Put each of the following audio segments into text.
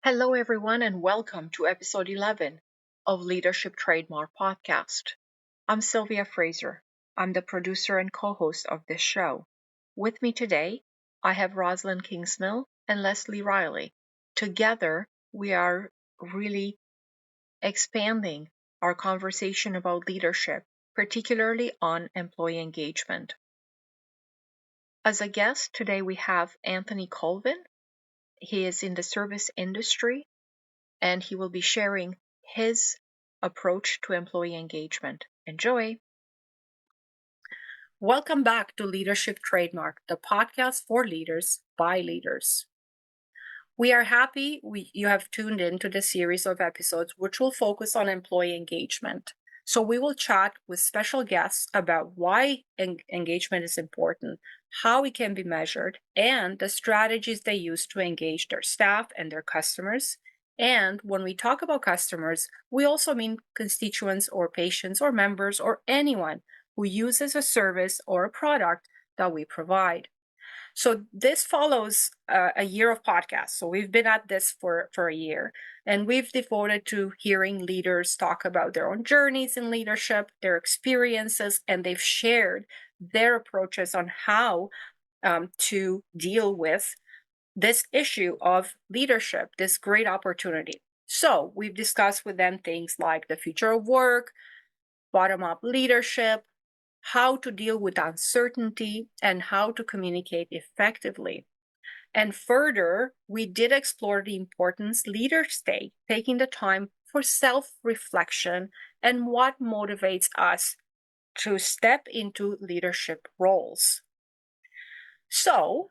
Hello, everyone, and welcome to episode 11 of Leadership Trademark Podcast. I'm Sylvia Fraser. I'm the producer and co host of this show. With me today, I have Rosalind Kingsmill and Leslie Riley. Together, we are really expanding our conversation about leadership, particularly on employee engagement. As a guest, today we have Anthony Colvin. He is in the service industry and he will be sharing his approach to employee engagement. Enjoy. Welcome back to Leadership Trademarked, the podcast for leaders by leaders. We are happy you have tuned in to the series of episodes which will focus on employee engagement. So we will chat with special guests about why engagement is important, how it can be measured, and the strategies they use to engage their staff and their customers. And when we talk about customers, we also mean constituents or patients or members or anyone who uses a service or a product that we provide. So this follows a year of podcasts. So we've been at this for a year, and we've devoted to hearing leaders talk about their own journeys in leadership, their experiences, and they've shared their approaches on how to deal with this issue of leadership, this great opportunity. So we've discussed with them things like the future of work, bottom-up leadership, how to deal with uncertainty, and how to communicate effectively. And further, we did explore the importance leaders take, taking the time for self-reflection and what motivates us to step into leadership roles. So,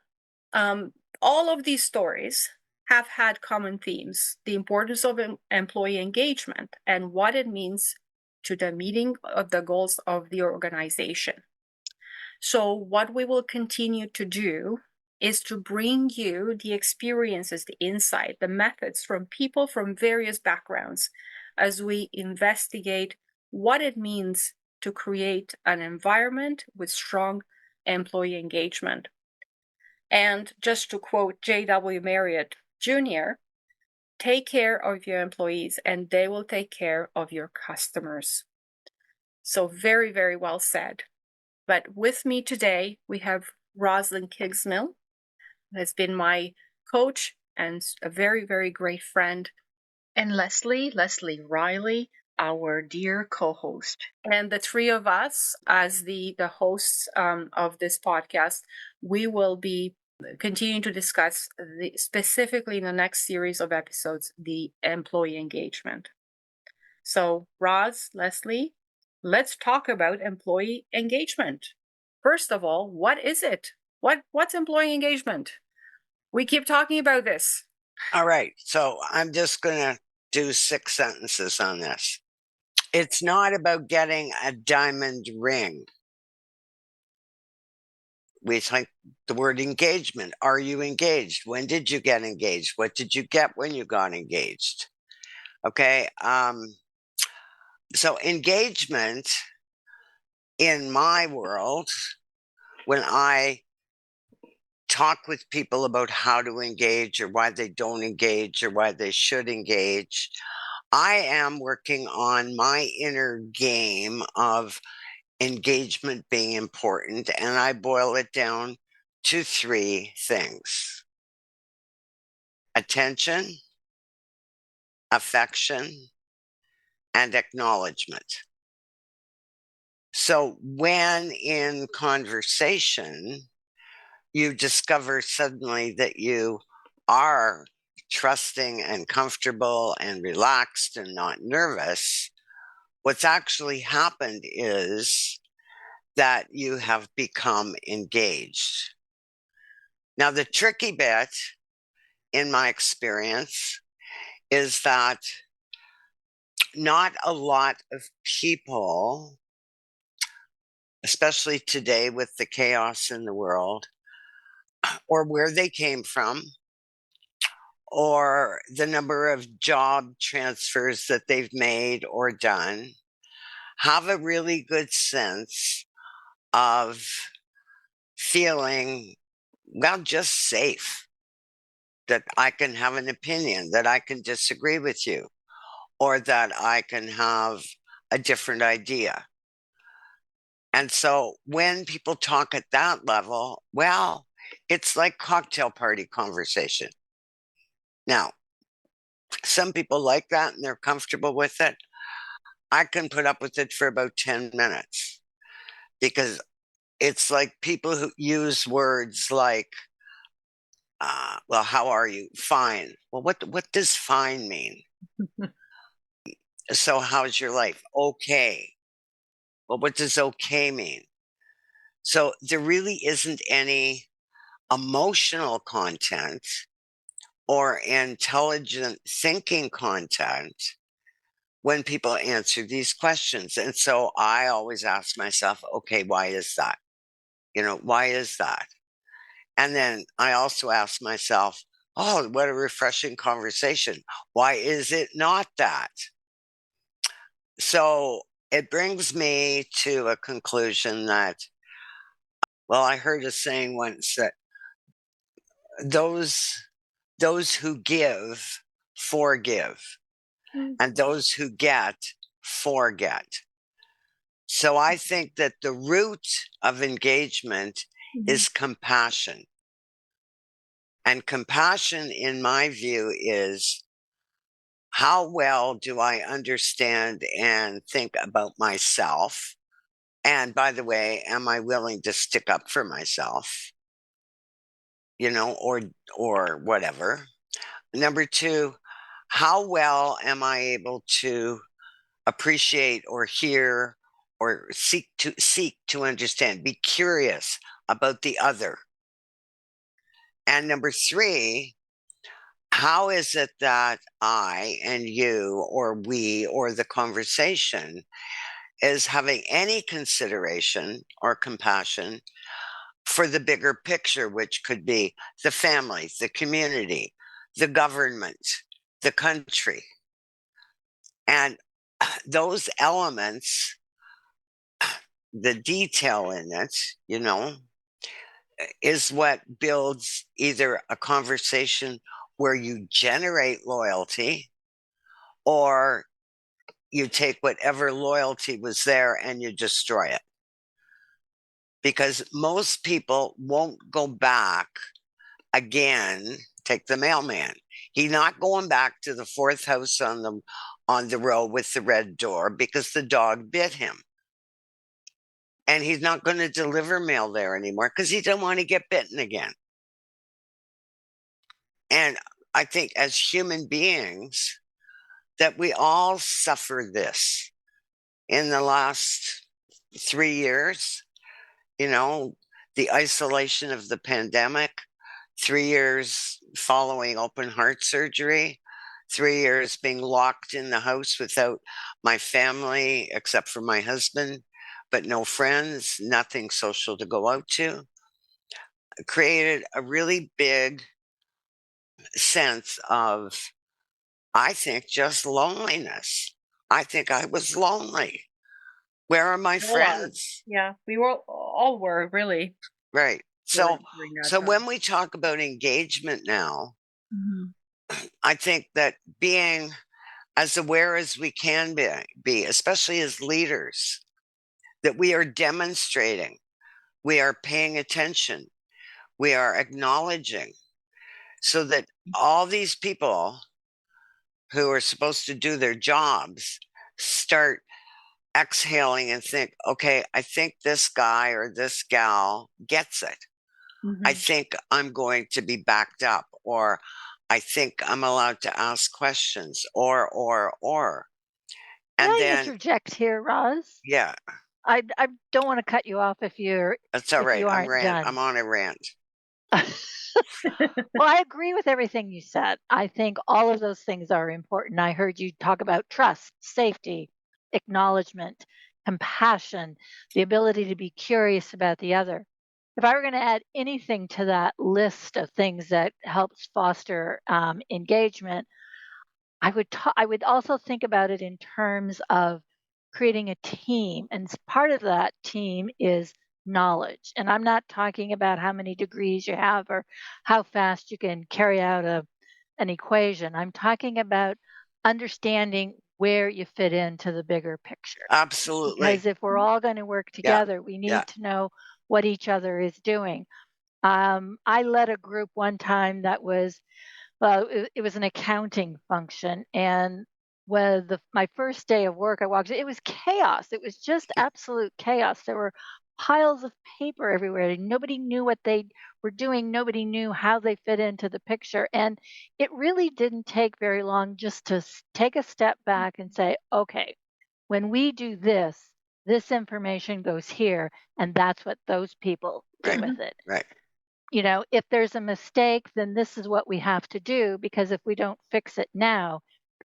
all of these stories have had common themes: the importance of employee engagement and what it means to the meeting of the goals of the organization. So what we will continue to do is to bring you the experiences, the insight, the methods from people from various backgrounds as we investigate what it means to create an environment with strong employee engagement. And just to quote J.W. Marriott Jr., take care of your employees and they will take care of your customers. So very, very well said. But with me today, we have Rosalind Kingsmill, who has been my coach and a very, very great friend, and Leslie Riley, our dear co-host. And the three of us, as the hosts of this podcast, we will be continuing to discuss specifically in the next series of episodes, the employee engagement. So, Roz, Leslie, let's talk about employee engagement. First of all, what is it? What's employee engagement? We keep talking about this. All right. So I'm just going to do 6 sentences on this. It's not about getting a diamond ring. We like the word engagement. Are you engaged? When did you get engaged? What did you get when you got engaged? Okay. So engagement in my world, when I talk with people about how to engage or why they don't engage or why they should engage, I am working on my inner game of engagement being important, and I boil it down to 3 things: attention, affection, and acknowledgement. So when in conversation, you discover suddenly that you are trusting and comfortable and relaxed and not nervous, what's actually happened is that you have become engaged. Now, the tricky bit, in my experience, is that not a lot of people, especially today with the chaos in the world, or where they came from, or the number of job transfers that they've made or done, have a really good sense of feeling, well, just safe. that I can have an opinion, that I can disagree with you, or that I can have a different idea. And so when people talk at that level, well, it's like cocktail party conversation. Now, some people like that and they're comfortable with it. I can put up with it for about 10 minutes because it's like people who use words like, well, how are you? Fine. Well, what does fine mean? So how's your life? Okay. Well, what does okay mean? So there really isn't any emotional content or intelligent thinking content when people answer these questions. And so I always ask myself, okay, why is that? Why is that? And then I also ask myself, oh, what a refreshing conversation. Why is it not that? So it brings me to a conclusion that, well, I heard a saying once that those those who give forgive, and those who get forget. So I think that the root of engagement is compassion. And compassion, in my view, is how well do I understand and think about myself? And by the way, am I willing to stick up for myself? Or whatever. Number two, how well am I able to appreciate or hear or seek to understand, be curious about the other? And number three, how is it that I and you or we or the conversation is having any consideration or compassion for the bigger picture, which could be the family, the community, the government, the country. And those elements, the detail in it, is what builds either a conversation where you generate loyalty, or you take whatever loyalty was there and you destroy it. Because most people won't go back again. Take the mailman. He's not going back to the fourth house on the row with the red door because the dog bit him. And he's not going to deliver mail there anymore because he don't want to get bitten again. And I think as human beings that we all suffer this in the last 3 years, the isolation of the pandemic, 3 years following open heart surgery, 3 years being locked in the house without my family, except for my husband, but no friends, nothing social to go out to, created a really big sense of, I think, just loneliness. I think I was lonely. Where are my All are. friends? Yeah, we all were really Right. So during that so time. when we talk about engagement now, Mhm. I think that being as aware as we can be, especially as leaders, that we are demonstrating, we are paying attention, we are acknowledging, so that all these people who are supposed to do their jobs start exhaling and think, okay, I think this guy or this gal gets it. I think I'm going to be backed up, or I think I'm allowed to ask questions, or. Can And I then, interject here, Roz? yeah, I don't want to cut you off that's all if right. you I'm aren't rant. I'm done. on a rant. Well, I agree with everything you said. I think all of those things are important. I heard you talk about trust, safety, acknowledgement, compassion, the ability to be curious about the other. If I were going to add anything to that list of things that helps foster engagement, I would also think about it in terms of creating a team, and part of that team is knowledge. And I'm not talking about how many degrees you have or how fast you can carry out an equation. I'm talking about understanding where you fit into the bigger picture. Absolutely. Because if we're all going to work Yeah. together, we Yeah. need to know what each other is doing. I led a group one time that was, well, it was an accounting function, and when my first day of work, I walked in, it was chaos. It was just absolute chaos. There were piles of paper everywhere. Nobody knew what they were doing. Nobody knew how they fit into the picture. And it really didn't take very long just to take a step back and say, okay, when we do this, this information goes here, and that's what those people do Right. with it. Right. You know, if there's a mistake, then this is what we have to do, because if we don't fix it now,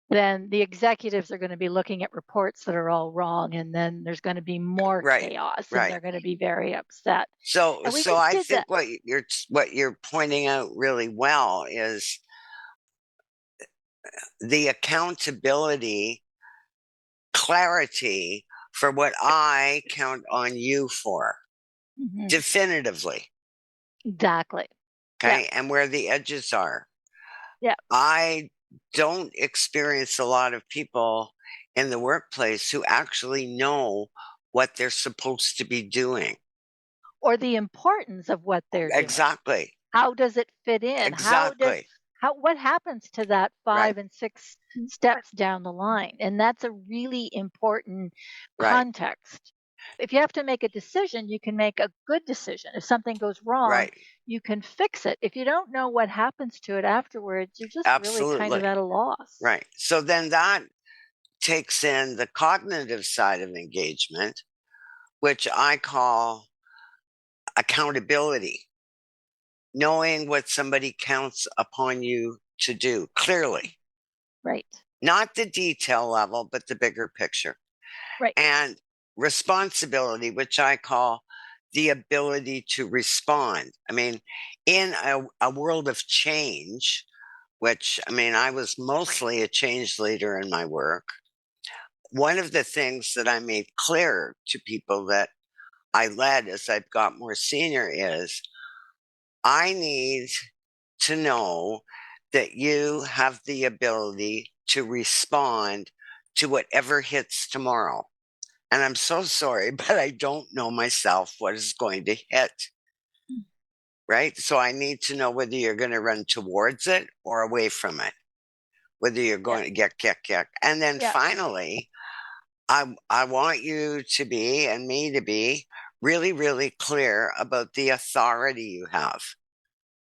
then the executives are going to be looking at reports that are all wrong, and then there's going to be more Right. chaos, and Right. they're going to be very upset. So And we so just I did that. think what you're pointing out really well is the accountability, clarity for what I count on you for Mhm. definitively. Exactly. Okay. And where the edges are. Yeah. I don't experience a lot of people in the workplace who actually know what they're supposed to be doing. Or the importance of what they're doing. Exactly. How does it fit in? Exactly. What happens to that Right. 5 and 6 steps down the line? And that's a really important Right. context. If you have to make a decision, you can make a good decision. If something goes wrong, Right. you can fix it. If you don't know what happens to it afterwards, you're just really kind of Absolutely. at a loss. Right. So then that takes in the cognitive side of engagement, which I call accountability, knowing what somebody counts upon you to do clearly, Right. not the detail level, but the bigger picture. Right. And responsibility, which I call the ability to respond. I mean, in a world of change, which I mean, I was mostly a change leader in my work. One of the things that I made clear to people that I led as I've got more senior is I need to know that you have the ability to respond to whatever hits tomorrow. And I'm so sorry, but I don't know myself what is going to hit. Mm. Right. So I need to know whether you're going to run towards it or away from it, whether you're Yeah. going to get kick. And then Yeah. finally, I want you to be and me to be really, really clear about the authority you have.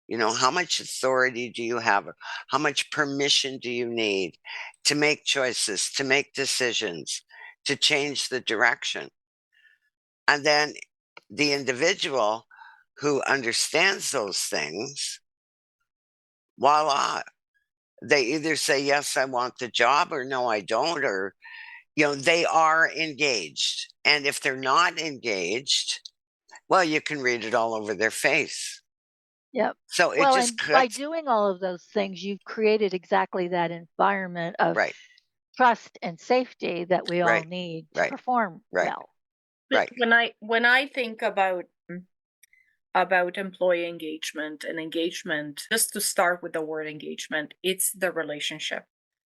You know, how much authority do you have? How much permission do you need to make choices, to make decisions, to change the direction? And then the individual who understands those things, voila, they either say, yes, I want the job, or no, I don't, or, you know, they are engaged. And if they're not engaged, well, you can read it all over their face. Yep. So it Well, just and by cuts. doing all of those things, you've created exactly that environment of Right, trust and safety that we all right, need to right, perform right, well. But right, when I think about employee engagement and engagement, just to start with the word engagement, it's the relationship.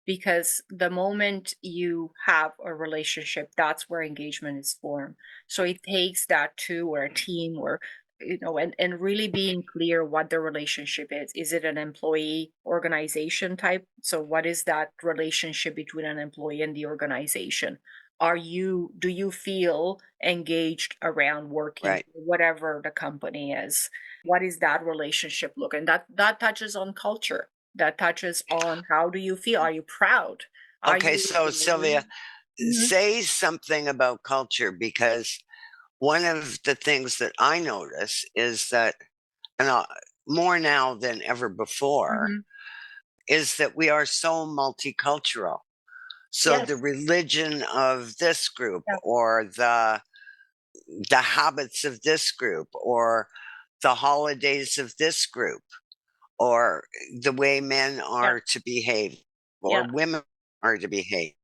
Because the moment you have a relationship, that's where engagement is formed. So it takes that two or a team or and really being clear what the relationship is. Is it an employee organization type? So what is that relationship between an employee and the organization? Do you feel engaged around working right. whatever the company is? What is that relationship look? And that touches on culture. That touches on how do you feel? Are you proud? Are Okay, you so Sylvia, Mhm. say something about culture, because one of the things that I notice is that, and more now than ever before, Mhm. is that we are so multicultural. So Yes. the religion of this group, Yeah. or the habits of this group, or the holidays of this group, or the way men Yeah. are to behave, or Yeah. women are to behave.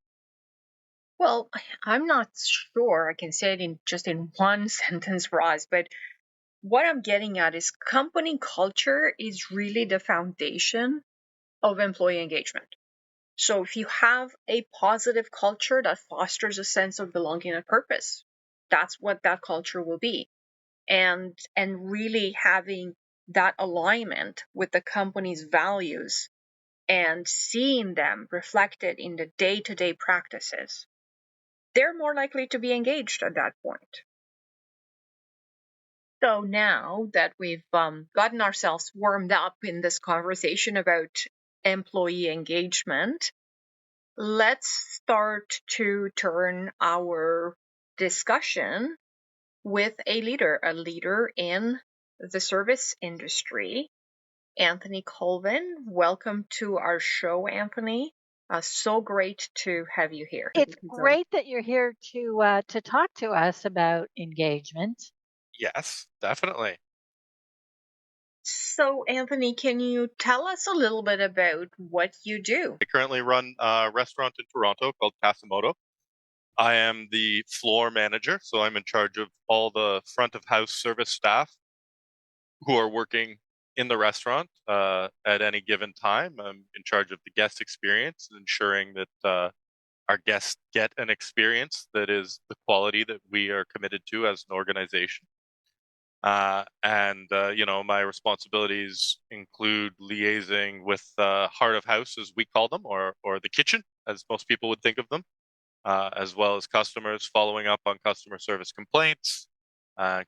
Well, I'm not sure I can say it in just in one sentence, Roz, but what I'm getting at is company culture is really the foundation of employee engagement. So if you have a positive culture that fosters a sense of belonging and purpose, that's what that culture will be. And really having that alignment with the company's values and seeing them reflected in the day-to-day practices, they're more likely to be engaged at that point. So now that we've gotten ourselves warmed up in this conversation about employee engagement, let's start to turn our discussion with a leader in the service industry. Anthony Colvin, welcome to our show, Anthony. So great to have you here. It's great that you're here to talk to us about engagement. Yes, definitely. So, Anthony, can you tell us a little bit about what you do? I currently run a restaurant in Toronto called Kasa Moto. I am the floor manager, so I'm in charge of all the front of house service staff who are working in the restaurant at any given time. I'm in charge of the guest experience, ensuring that our guests get an experience that is the quality that we are committed to as an organization. My responsibilities include liaising with heart of house, as we call them, or the kitchen, as most people would think of them, as well as customers, following up on customer service complaints,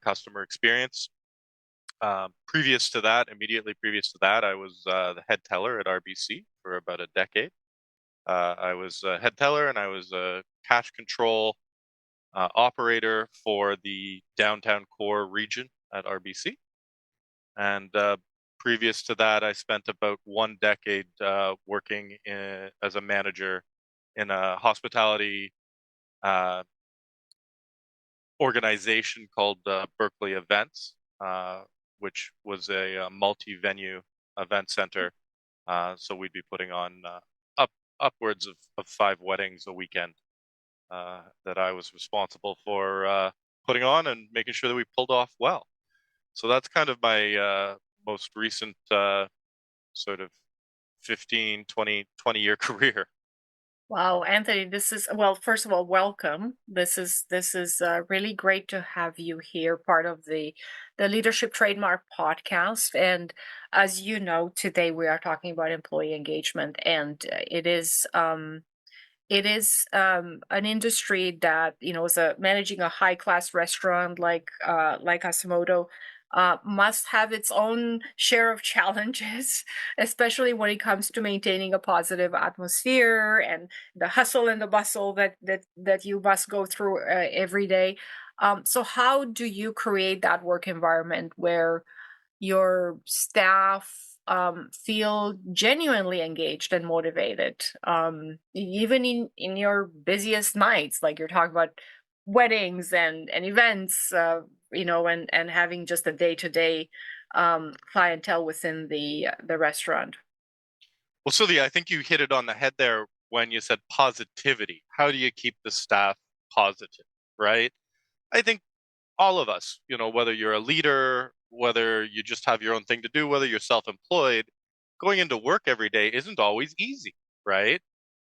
customer experience. Immediately previous to that, I was the head teller at RBC for about a decade. I was a head teller, and I was a cash control operator for the downtown core region at RBC. And previous to that, I spent about 1 decade working as a manager in a hospitality organization called Berkeley Events, which was a multi-venue event center. So we'd be putting on upwards of 5 weddings a weekend that I was responsible for putting on and making sure that we pulled off well. So that's kind of my most recent sort of 15, 20 year career. Wow, Anthony, first of all, welcome. This is really great to have you here, part of the Leadership Trademark podcast. And as you know, today we are talking about employee engagement, and it is an industry that is managing a high class restaurant like Kasa Moto must have its own share of challenges, especially when it comes to maintaining a positive atmosphere and the hustle and the bustle that you must go through every day. So how do you create that work environment where your staff feel genuinely engaged and motivated, even in your busiest nights, like you're talking about weddings and events, and having just a day-to-day clientele within the restaurant. Well, Sylvia, I think you hit it on the head there when you said positivity. How do you keep the staff positive, right? I think all of us, whether you're a leader, whether you just have your own thing to do, whether you're self-employed, going into work every day isn't always easy, right?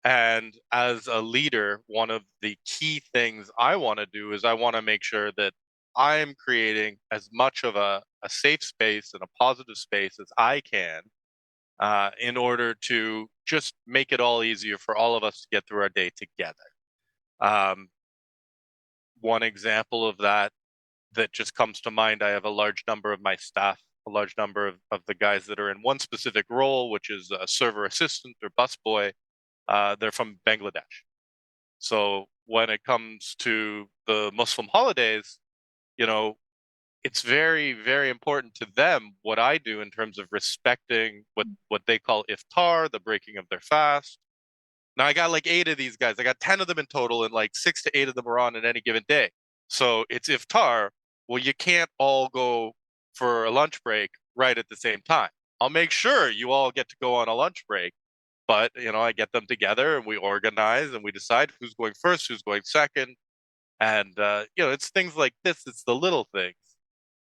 And as a leader, one of the key things I want to do is I want to make sure that I'm creating as much of a safe space and a positive space as I can in order to just make it all easier for all of us to get through our day together. Um, One example of that just comes to mind, I have a large number of my staff, a large number of the guys that are in one specific role, which is a server assistant or busboy. They're from Bangladesh. So when it comes to the Muslim holidays, it's very, very important to them what I do in terms of respecting what they call iftar, the breaking of their fast. Now I got like 8 of these guys. I got 10 of them in total, and like 6 to 8 of them are on at any given day. So it's iftar. Well, you can't all go for a lunch break right at the same time. I'll make sure you all get to go on a lunch break, But, I get them together and we organize and we decide who's going first, who's going second. And, it's things like this. It's the little things.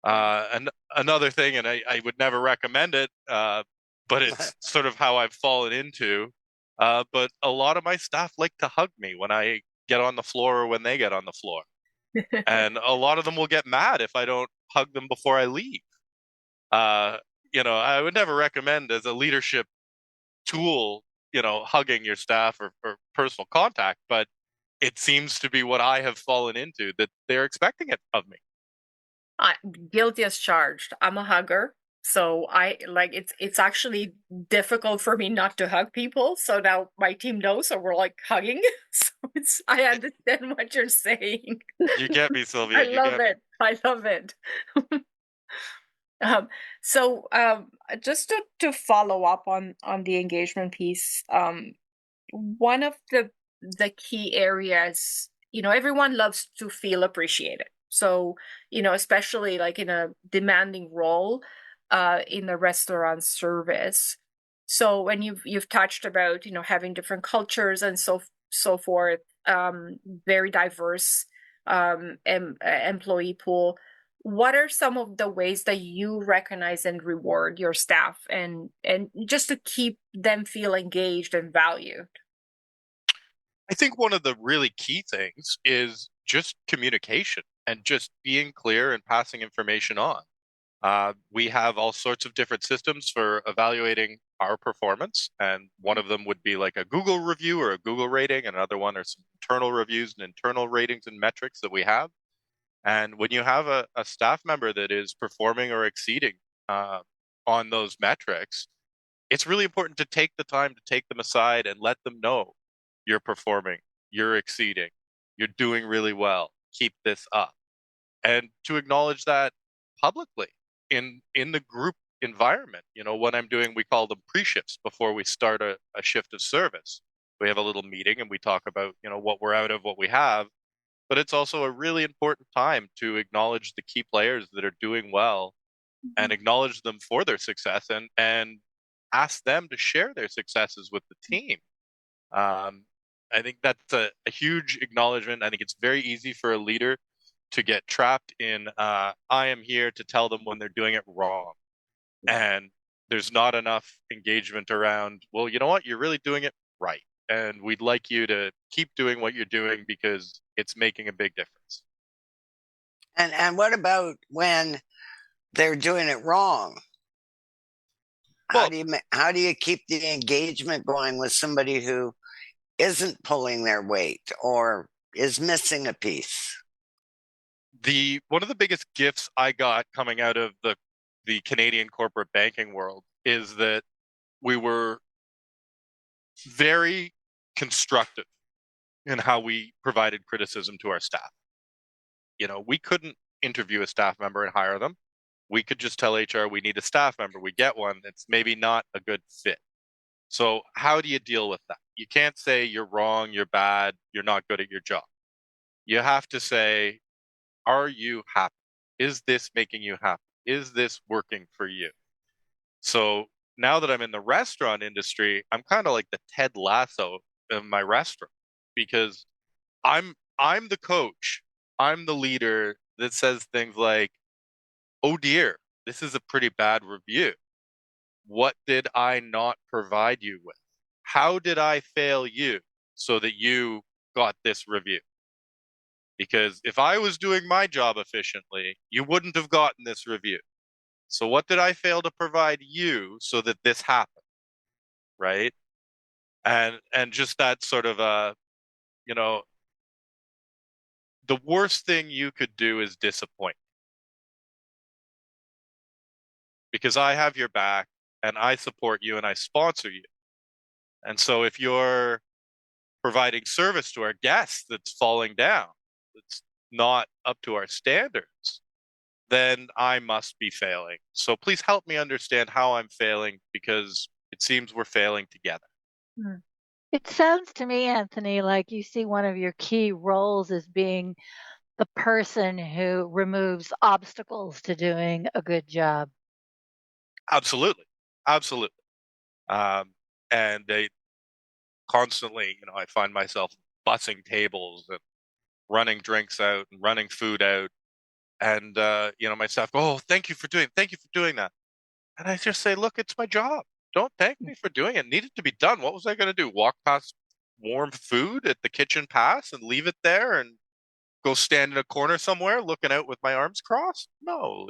And another thing, and I would never recommend it, but it's sort of how I've fallen into. But a lot of my staff like to hug me when I get on the floor or when they get on the floor. And a lot of them will get mad if I don't hug them before I leave. I would never recommend as a leadership tool, hugging your staff or personal contact, but it seems to be what I have fallen into, that they're expecting it of me. Guilty as charged. I'm a hugger. So it's actually difficult for me not to hug people. So now my team knows, so we're like hugging. So I understand what you're saying. You get me, Sylvia. I love it. I love it. So just to follow up on the engagement piece, one of the key areas, everyone loves to feel appreciated. So, especially like in a demanding role in the restaurant service. So when you've touched about, having different cultures and so forth, very diverse employee pool. What are some of the ways that you recognize and reward your staff and just to keep them feel engaged and valued? I think one of the really key things is just communication and just being clear and passing information on. We have all sorts of different systems for evaluating our performance, and one of them would be like a Google review or a Google rating. Another one are some internal reviews and internal ratings and metrics that we have. And when you have a staff member that is performing or exceeding on those metrics, it's really important to take the time to take them aside and let them know you're performing, you're exceeding, you're doing really well, keep this up. And to acknowledge that publicly in the group environment. What I'm doing, we call them pre-shifts before we start a shift of service. We have a little meeting and we talk about, what we're out of, what we have. But it's also a really important time to acknowledge the key players that are doing well and acknowledge them for their success and ask them to share their successes with the team. I think that's a huge acknowledgement. I think it's very easy for a leader to get trapped in, I am here to tell them when they're doing it wrong. And there's not enough engagement around, well, you know what, you're really doing it right. And we'd like you to keep doing what you're doing because it's making a big difference. And what about when they're doing it wrong? How do you keep the engagement going with somebody who isn't pulling their weight or is missing a piece? One of the biggest gifts I got coming out of the Canadian corporate banking world is that we were very constructive in how we provided criticism to our staff. We couldn't interview a staff member and hire them. We could just tell HR we need a staff member. We get one that's maybe not a good fit. So how do you deal with that? You can't say you're wrong, you're bad, you're not good at your job. You have to say, are you happy? Is this making you happy? Is this working for you? So now that I'm in the restaurant industry, I'm kind of like the Ted Lasso of my restaurant, because I'm the coach. I'm the leader that says things like, oh dear, this is a pretty bad review. What did I not provide you with? How did I fail you so that you got this review? Because if I was doing my job efficiently, you wouldn't have gotten this review. So what did I fail to provide you so that this happened? Right? And just that sort of the worst thing you could do is disappoint. Because I have your back and I support you and I sponsor you. And so if you're providing service to our guests that's falling down, that's not up to our standards, then I must be failing. So please help me understand how I'm failing, because it seems we're failing together. It sounds to me, Anthony, like you see one of your key roles as being the person who removes obstacles to doing a good job. Absolutely. Absolutely. And constantly, I find myself bussing tables and running drinks out and running food out. And, my staff go, oh, thank you for doing that. And I just say, look, it's my job. Don't thank me for doing it. It needed to be done. What was I going to do? Walk past warm food at the kitchen pass and leave it there and go stand in a corner somewhere looking out with my arms crossed? No,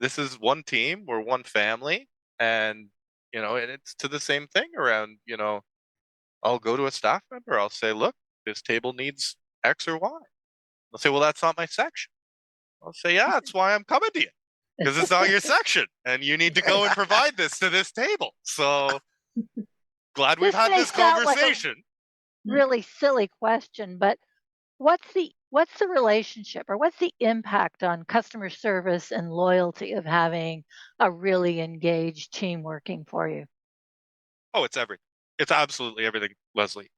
this is one team. We're one family. And, and it's to the same thing around, I'll go to a staff member. I'll say, look, this table needs X or Y. They'll say, well, that's not my section. I'll say, yeah, that's why I'm coming to you, because it's not your section and you need to go and provide this to this table. So glad we've had this conversation. Like really silly question, but what's the relationship, or what's the impact on customer service and loyalty of having a really engaged team working for you? Oh, it's everything. It's absolutely everything, Leslie.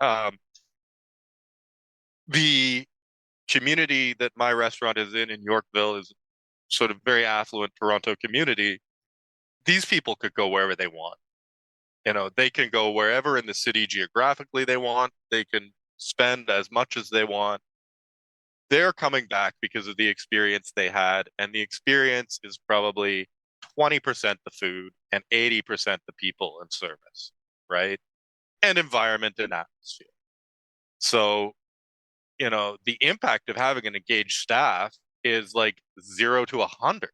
The community that my restaurant is in Yorkville is sort of very affluent Toronto community. These people could go wherever they want. They can go wherever in the city geographically they want. They can spend as much as they want. They're coming back because of the experience they had, and the experience is probably 20% the food and 80% the people and service, right? And environment and atmosphere. So, the impact of having an engaged staff is like 0 to 100.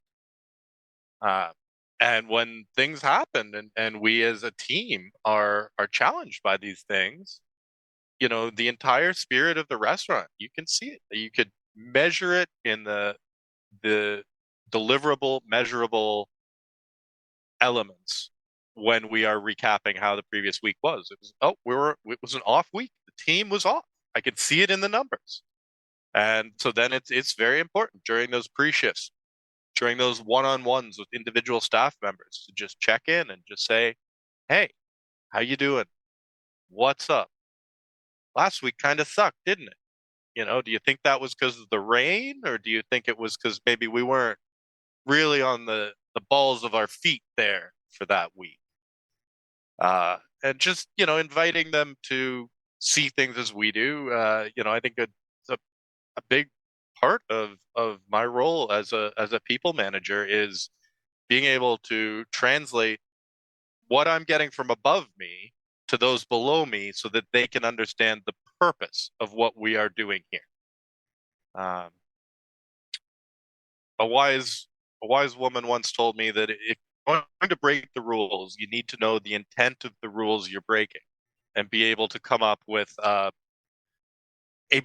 And when things happen and we as a team are challenged by these things, the entire spirit of the restaurant, you can see it. You could measure it in the deliverable, measurable elements when we are recapping how the previous week was. It was an off week. The team was off. I could see it in the numbers. And so then it's very important during those pre-shifts, during those one-on-ones with individual staff members, to just check in and just say, hey, how you doing? What's up? Last week kind of sucked, didn't it? Do you think that was because of the rain, or do you think it was because maybe we weren't really on the balls of our feet there for that week? And just, inviting them to see things as we do. I think it's a big part of my role as a people manager is being able to translate what I'm getting from above me to those below me so that they can understand the purpose of what we are doing here. A wise woman once told me that if you're going to break the rules, you need to know the intent of the rules you're breaking and be able to come up with a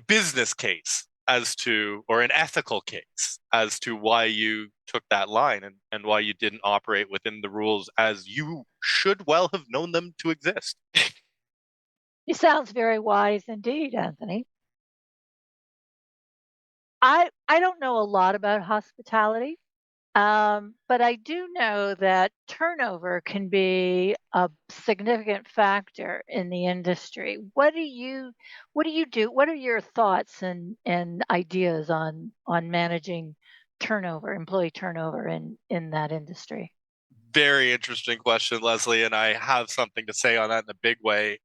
business case or an ethical case as to why you took that line and why you didn't operate within the rules as you should well have known them to exist. It sounds very wise indeed, Anthony. I don't know a lot about hospitality, but I do know that turnover can be a significant factor in the industry. What do you do? What are your thoughts and ideas on managing turnover, employee turnover in that industry? Very interesting question, Leslie, and I have something to say on that in a big way.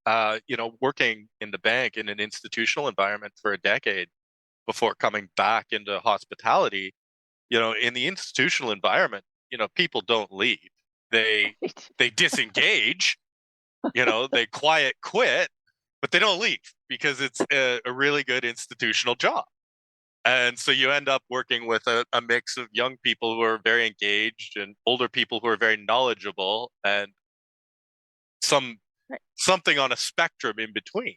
Working in the bank in an institutional environment for a decade before coming back into hospitality, in the institutional environment, people don't leave. They disengage, they quiet quit, but they don't leave because it's a really good institutional job. And so you end up working with a mix of young people who are very engaged and older people who are very knowledgeable, and something on a spectrum in between,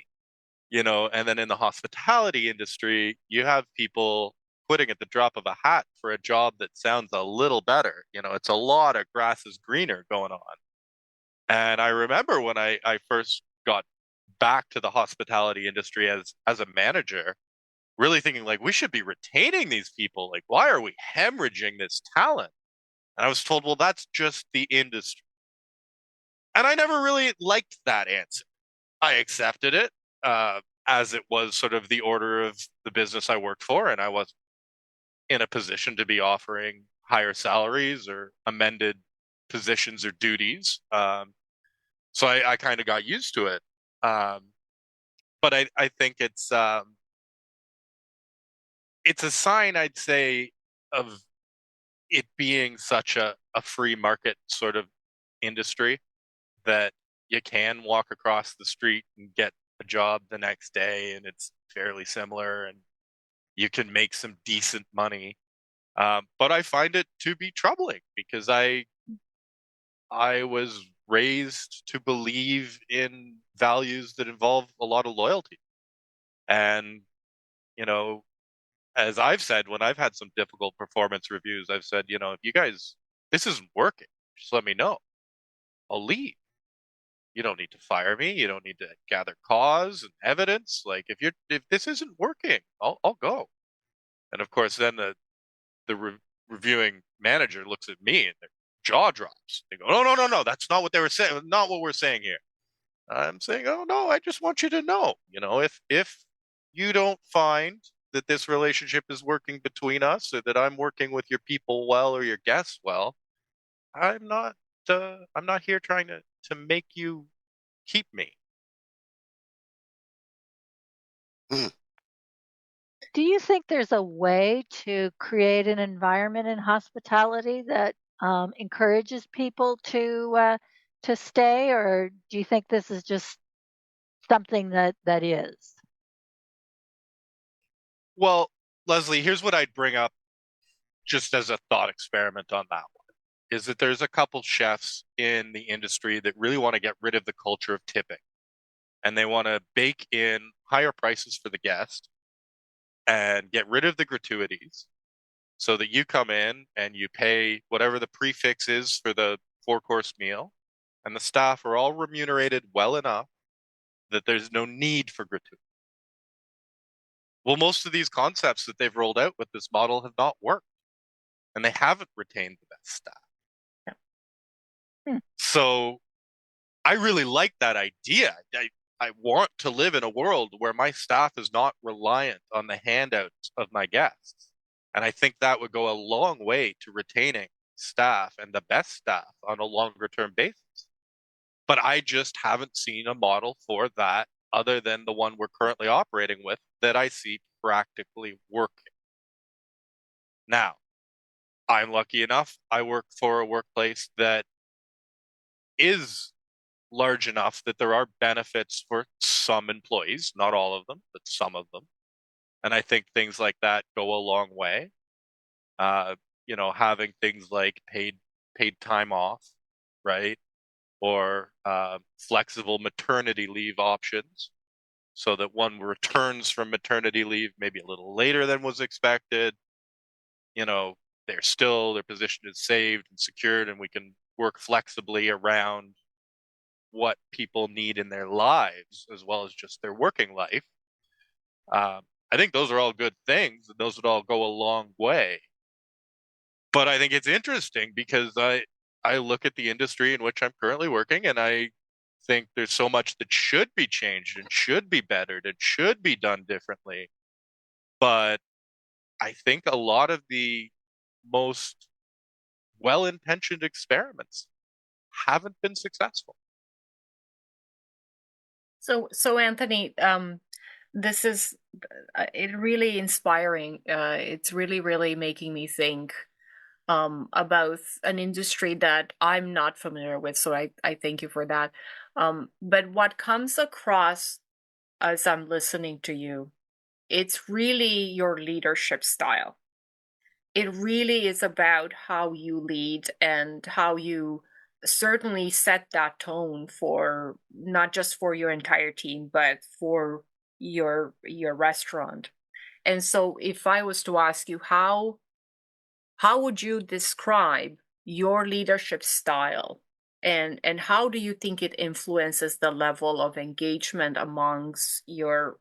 and then in the hospitality industry, you have people quitting at the drop of a hat for a job that sounds a little better. It's a lot of grass is greener going on. And I remember when I first got back to the hospitality industry as a manager, really thinking like, we should be retaining these people. Like, why are we hemorrhaging this talent? And I was told, well, that's just the industry. And I never really liked that answer. I accepted it as it was sort of the order of the business I worked for, and I was in a position to be offering higher salaries or amended positions or duties. So I kind of got used to it. But I think it's a sign, I'd say, of it being such a free market sort of industry that you can walk across the street and get a job the next day, and it's fairly similar, and you can make some decent money. But I find it to be troubling because I was raised to believe in values that involve a lot of loyalty. And, you know, as I've said, when I've had some difficult performance reviews, I've said, you know, if you guys, this isn't working, just let me know. I'll leave. You don't need to fire me. You don't need to gather cause and evidence. Like if this isn't working, I'll go. And of course, then the reviewing manager looks at me and their jaw drops. They go, no, that's not what they were saying. Not what we're saying here. I'm saying, oh no, I just want you to know, you know, if you don't find that this relationship is working between us, or that I'm working with your people well or your guests well, I'm not here trying to make you keep me. Do you think there's a way to create an environment in hospitality that encourages people to stay, or do you think this is just something that is? Well, Leslie, here's what I'd bring up just as a thought experiment on that one, is that there's a couple chefs in the industry that really want to get rid of the culture of tipping, and they want to bake in higher prices for the guest and get rid of the gratuities so that you come in and you pay whatever the prefix is for the 4-course meal, and the staff are all remunerated well enough that there's no need for gratuity. Well, most of these concepts that they've rolled out with this model have not worked, and they haven't retained the best staff. Hmm. So I really like that idea. I want to live in a world where my staff is not reliant on the handouts of my guests. And I think that would go a long way to retaining staff and the best staff on a longer term basis. But I just haven't seen a model for that other than the one we're currently operating with that I see practically working. Now, I'm lucky enough, I work for a workplace that is large enough that there are benefits for some employees, not all of them, but some of them. And I think things like that go a long way. You know, having things like paid time off, right? Or flexible maternity leave options, so that one returns from maternity leave maybe a little later than was expected. You know, their position is saved and secured, and we can work flexibly around what people need in their lives as well as just their working life. I think those are all good things, and those would all go a long way. But I think it's interesting because I look at the industry in which I'm currently working, and I think there's so much that should be changed and should be bettered and should be done differently. But I think a lot of the most well-intentioned experiments haven't been successful. So Anthony, this is it really inspiring. It's really making me think about an industry that I'm not familiar with. So I thank you for that. But what comes across as I'm listening to you, it's really your leadership style. It really is about how you lead and how you certainly set that tone for not just for your entire team, but for your restaurant. And so if I was to ask you how would you describe your leadership style, and how do you think it influences the level of engagement amongst your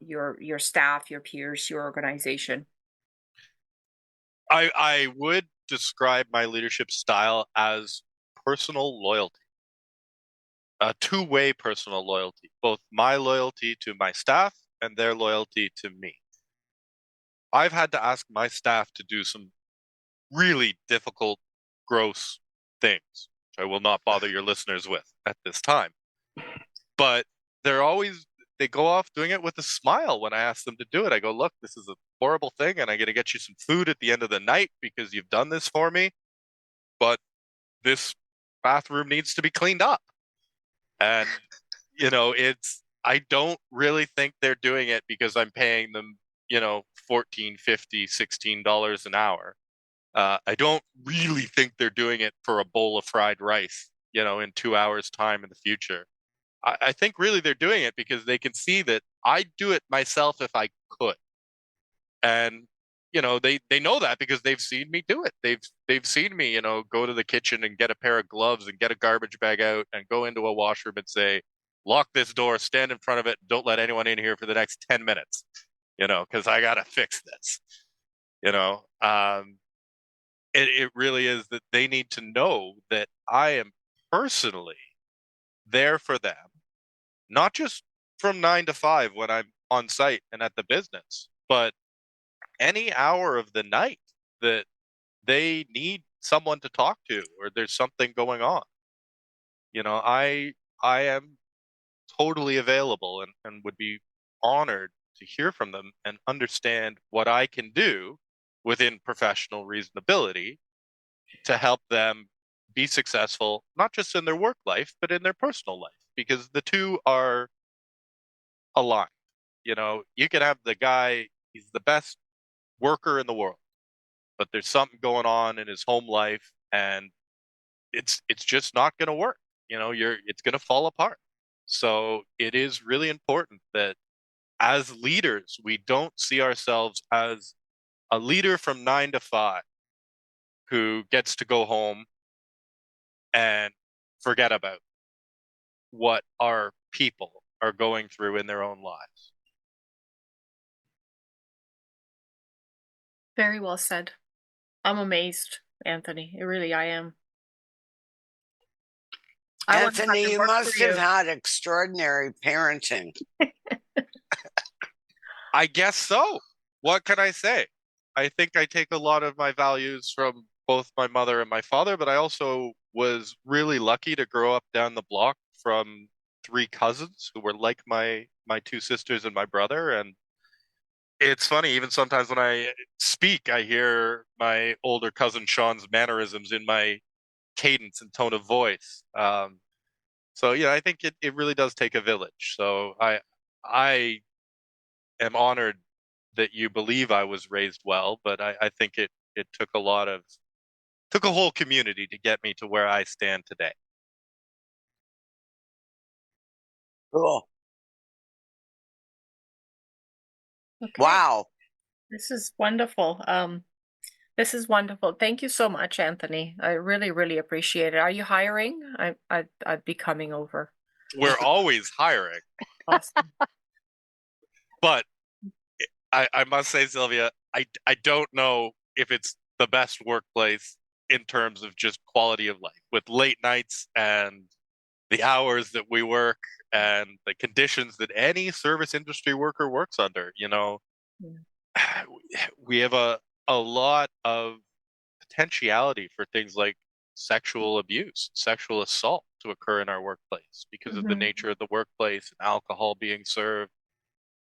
staff, your peers, your organization? I would describe my leadership style as personal loyalty, a two-way personal loyalty, both my loyalty to my staff and their loyalty to me. I've had to ask my staff to do some really difficult, gross things, which I will not bother your listeners with at this time. But they're always, they go off doing it with a smile when I ask them to do it. I go, look, this is a horrible thing, and I'm going to get you some food at the end of the night because you've done this for me. But this bathroom needs to be cleaned up. And, I don't really think they're doing it because I'm paying them, $14, $15, $16 an hour. I don't really think they're doing it for a bowl of fried rice, in 2 hours' time in the future. I think really they're doing it because they can see that I'd do it myself if I could. And, they know that because they've seen me do it. They've seen me, go to the kitchen and get a pair of gloves and get a garbage bag out and go into a washroom and say, lock this door, stand in front of it, don't let anyone in here for the next 10 minutes, because I got to fix this, it really is that they need to know that I am personally there for them, not just from 9 to 5 when I'm on site and at the business, but any hour of the night that they need someone to talk to or there's something going on. I am totally available and would be honored to hear from them and understand what I can do within professional reasonability to help them be successful, not just in their work life, but in their personal life, because the two are aligned. You can have the guy, he's the best worker in the world, but there's something going on in his home life and it's just not going to work. It's going to fall apart. So it is really important that as leaders, we don't see ourselves as a leader from 9 to 5 who gets to go home and forget about what our people are going through in their own lives. Very well said. I'm amazed, Anthony. I am. I wouldn't have Anthony, to you work must for have you. had extraordinary parenting. I guess so. What can I say? I think I take a lot of my values from both my mother and my father, but I also was really lucky to grow up down the block from 3 cousins who were like my 2 sisters and my brother. And it's funny, even sometimes when I speak, I hear my older cousin Sean's mannerisms in my cadence and tone of voice. So yeah, I think it really does take a village. So I am honored that you believe I was raised well, but I think it took took a whole community to get me to where I stand today. Cool. Okay. Wow. This is wonderful. This is wonderful. Thank you so much, Anthony. I really, really appreciate it. Are you hiring? I'd be coming over. We're always hiring, Awesome. but I must say, Sylvia, I don't know if it's the best workplace in terms of just quality of life with late nights and the hours that we work and the conditions that any service industry worker works under. We have a lot of potentiality for things like sexual abuse, sexual assault to occur in our workplace because of the nature of the workplace and alcohol being served.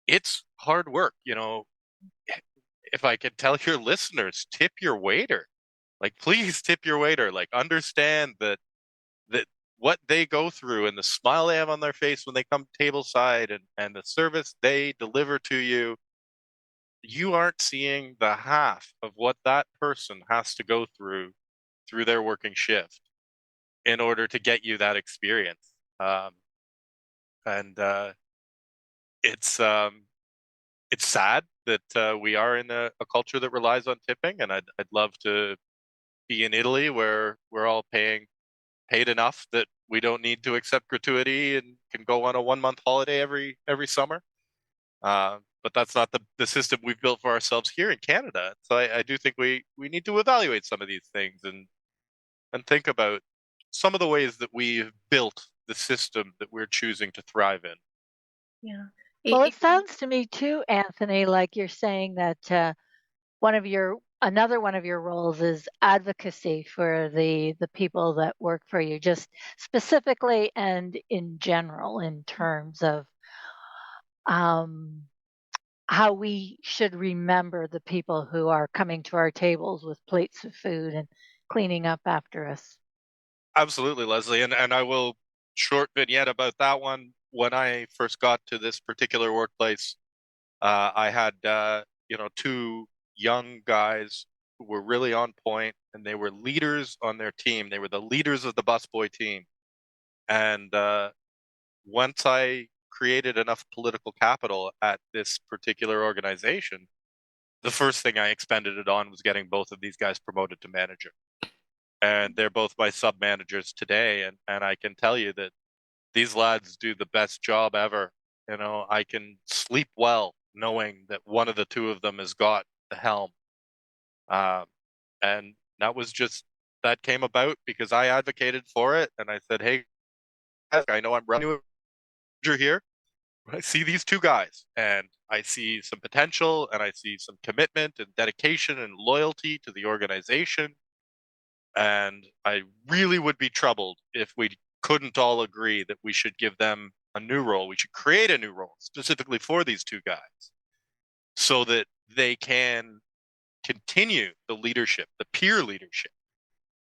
It's hard work. If I could tell your listeners, tip your waiter. Like, please tip your waiter. Like, understand that what they go through and the smile they have on their face when they come tableside and the service they deliver to you, you aren't seeing the half of what that person has to go through their working shift in order to get you that experience. And it's sad that we are in a culture that relies on tipping, and I'd love to be in Italy where we're all paid enough that we don't need to accept gratuity and can go on a 1-month holiday every summer. But that's not the system we've built for ourselves here in Canada. So I do think we need to evaluate some of these things and think about some of the ways that we've built the system that we're choosing to thrive in. Yeah. Well, it sounds to me too, Anthony, like you're saying that another one of your roles is advocacy for the people that work for you, just specifically and in general in terms of how we should remember the people who are coming to our tables with plates of food and cleaning up after us. Absolutely, Leslie. And I will short vignette about that one. When I first got to this particular workplace, I had two young guys who were really on point, and they were leaders on their team. They were the leaders of the busboy team. And once I created enough political capital at this particular organization, the first thing I expended it on was getting both of these guys promoted to manager. And they're both my sub managers today. And I can tell you that these lads do the best job ever. I can sleep well knowing that one of the two of them has got the helm. And that came about because I advocated for it. And I said, hey, I know I'm running a manager here. I see these two guys and I see some potential and I see some commitment and dedication and loyalty to the organization. And I really would be troubled if we couldn't all agree that we should give them a new role. We should create a new role specifically for these two guys so that they can continue the leadership, the peer leadership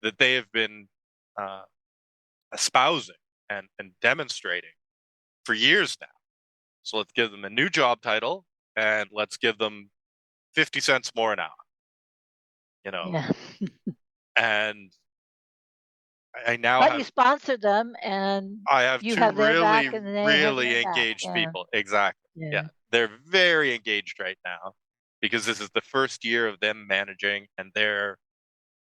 that they have been espousing and demonstrating for years now. So let's give them a new job title and let's give them 50 cents more an hour. Yeah. And I now But have you sponsor them, and I have you two have their back, really, and they have really your back. engaged Yeah. people. Exactly. Yeah. Yeah. They're very engaged right now because this is the first year of them managing and they're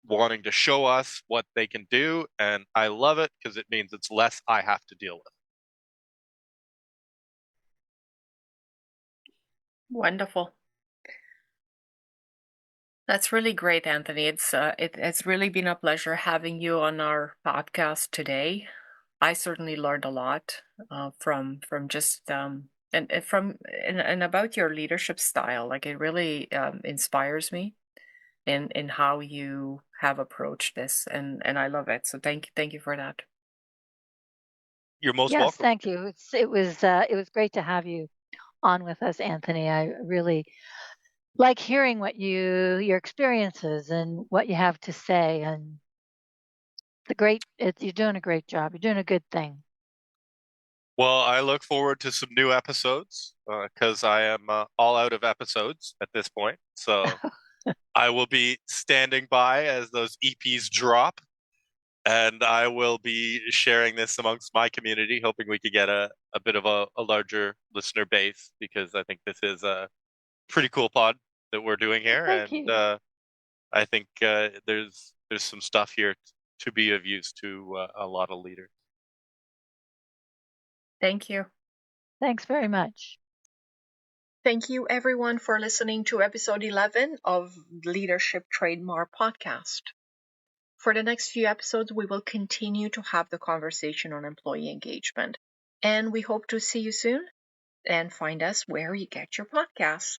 wanting to show us what they can do. And I love it because it means it's less I have to deal with. Wonderful. That's really great, Anthony. It's really been a pleasure having you on our podcast today. I certainly learned a lot from just and about your leadership style. Like it really inspires me in how you have approached this, and I love it. So thank you for that. You're most Yes, welcome. thank you. It was great to have you on with us, Anthony. I really like hearing your experiences and what you have to say, and you're doing a great job. You're doing a good thing. Well, I look forward to some new episodes because I am all out of episodes at this point. So I will be standing by as those EPs drop. And I will be sharing this amongst my community, hoping we could get a bit of a larger listener base because I think this is a pretty cool pod that we're doing here. Thank And you. I think there's some stuff here to be of use to a lot of leaders. Thank you. Thanks very much. Thank you, everyone, for listening to episode 11 of Leadership Trademark podcast. For the next few episodes, we will continue to have the conversation on employee engagement. And we hope to see you soon and find us where you get your podcast.